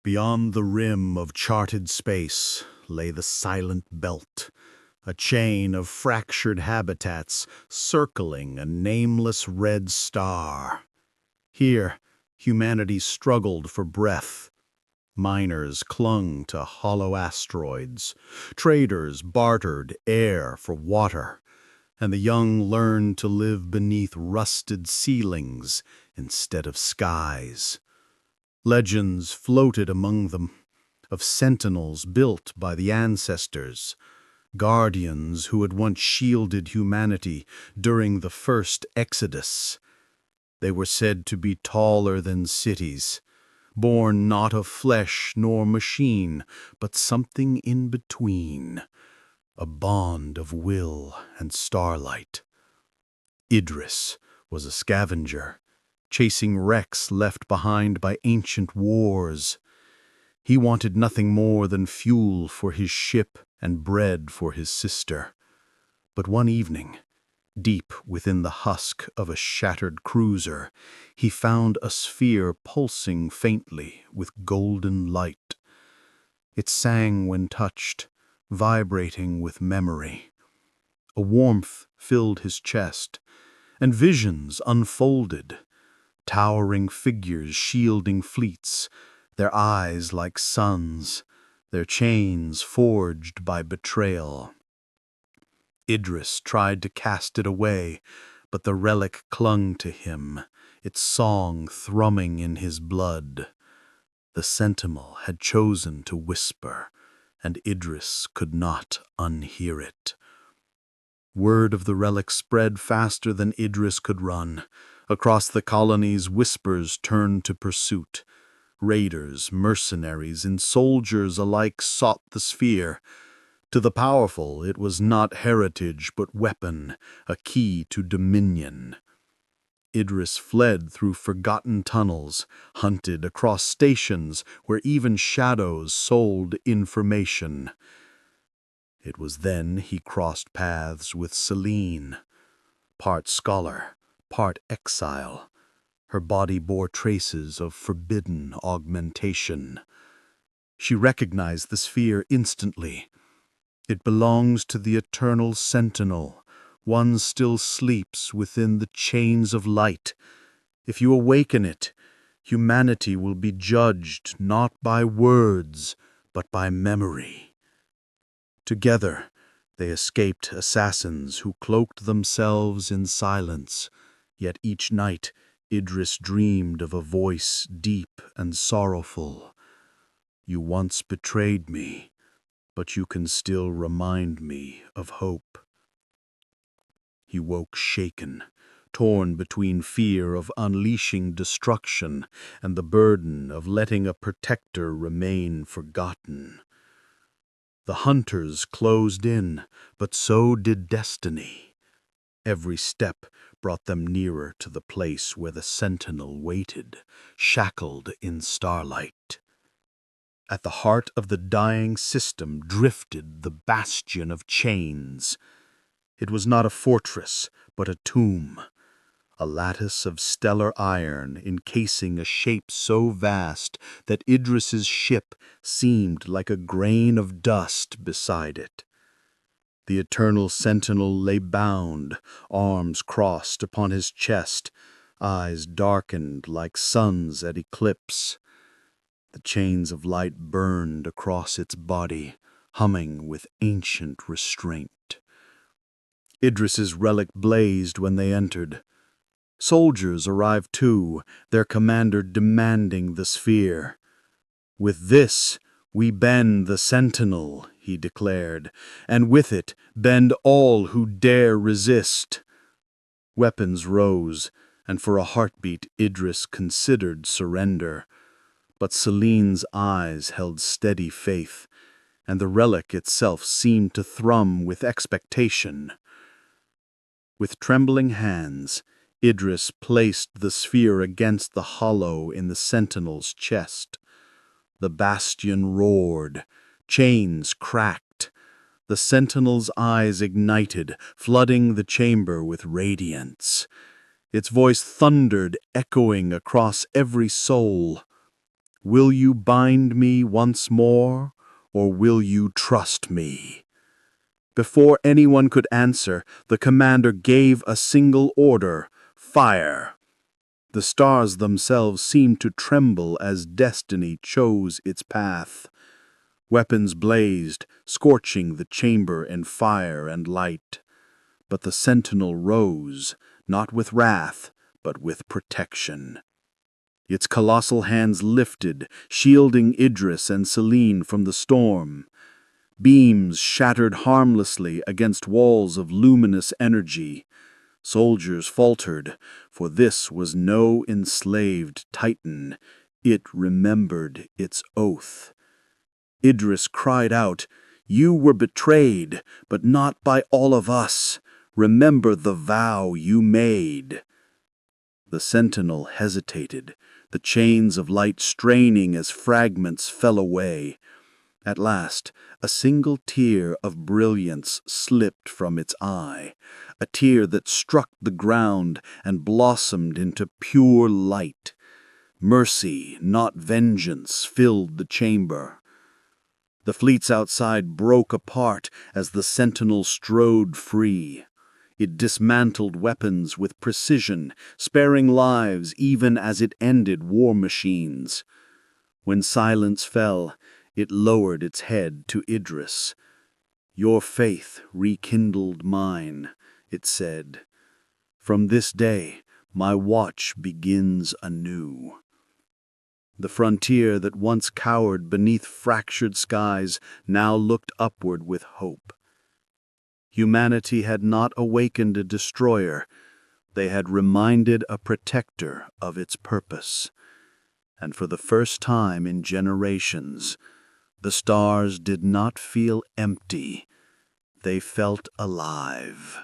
Beyond the rim of charted space lay the silent belt, a chain of fractured habitats circling a nameless red star. Here, humanity struggled for breath. Miners clung to hollow asteroids. Traders bartered air for water. And the young learned to live beneath rusted ceilings instead of skies. Legends floated among them of sentinels built by the ancestors, guardians who had once shielded humanity during the first exodus. They were said to be taller than cities, born not of flesh nor machine, but something in between, a bond of will and starlight. Idris was a scavenger, chasing wrecks left behind by ancient wars. He wanted nothing more than fuel for his ship and bread for his sister. But one evening, deep within the husk of a shattered cruiser, he found a sphere pulsing faintly with golden light. It sang when touched, vibrating with memory. A warmth filled his chest, and visions unfolded. Towering figures shielding fleets, their eyes like suns, their chains forged by betrayal. Idris tried to cast it away, but the relic clung to him, its song thrumming in his blood. The Sentinel had chosen to whisper, and Idris could not unhear it. Word of the relic spread faster than Idris could run. Across the colonies, whispers turned to pursuit. Raiders, mercenaries, and soldiers alike sought the sphere. To the powerful, it was not heritage but weapon, a key to dominion. Idris fled through forgotten tunnels, hunted across stations where even shadows sold information. It was then he crossed paths with Selene, part scholar, part exile. Her body bore traces of forbidden augmentation. She recognized the sphere instantly. It belongs to the eternal Sentinel. One still sleeps within the chains of light. If you awaken it, humanity will be judged not by words, but by memory. Together, they escaped assassins who cloaked themselves in silence, yet each night Idris dreamed of a voice deep and sorrowful. You once betrayed me, but you can still remind me of hope. He woke shaken, torn between fear of unleashing destruction and the burden of letting a protector remain forgotten. The hunters closed in, but so did destiny. Every step brought them nearer to the place where the Sentinel waited, shackled in starlight. At the heart of the dying system drifted the bastion of chains. It was not a fortress, but a tomb, a lattice of stellar iron encasing a shape so vast that Idris's ship seemed like a grain of dust beside it. The eternal Sentinel lay bound, arms crossed upon his chest, eyes darkened like suns at eclipse. The chains of light burned across its body, humming with ancient restraint. Idris's relic blazed when they entered. Soldiers arrived too, their commander demanding the sphere. With this, we bend the Sentinel, he declared, and with it bend all who dare resist. Weapons rose, and for a heartbeat Idris considered surrender. But Selene's eyes held steady faith, and the relic itself seemed to thrum with expectation. With trembling hands, Idris placed the sphere against the hollow in the Sentinel's chest. The bastion roared, chains cracked. The Sentinel's eyes ignited, flooding the chamber with radiance. Its voice thundered, echoing across every soul. Will you bind me once more, or will you trust me? Before anyone could answer, the commander gave a single order: fire. The stars themselves seemed to tremble as destiny chose its path. Weapons blazed, scorching the chamber in fire and light. But the Sentinel rose, not with wrath, but with protection. Its colossal hands lifted, shielding Idris and Selene from the storm. Beams shattered harmlessly against walls of luminous energy. Soldiers faltered, for this was no enslaved Titan. It remembered its oath. Idris cried out, "You were betrayed, but not by all of us. Remember the vow you made." The Sentinel hesitated, the chains of light straining as fragments fell away. At last, a single tear of brilliance slipped from its eye, a tear that struck the ground and blossomed into pure light. Mercy, not vengeance, filled the chamber. The fleets outside broke apart as the Sentinel strode free. It dismantled weapons with precision, sparing lives even as it ended war machines. When silence fell, it lowered its head to Idris. "Your faith rekindled mine," it said. "From this day, my watch begins anew." The frontier that once cowered beneath fractured skies now looked upward with hope. Humanity had not awakened a destroyer. They had reminded a protector of its purpose. And for the first time in generations, the stars did not feel empty. They felt alive.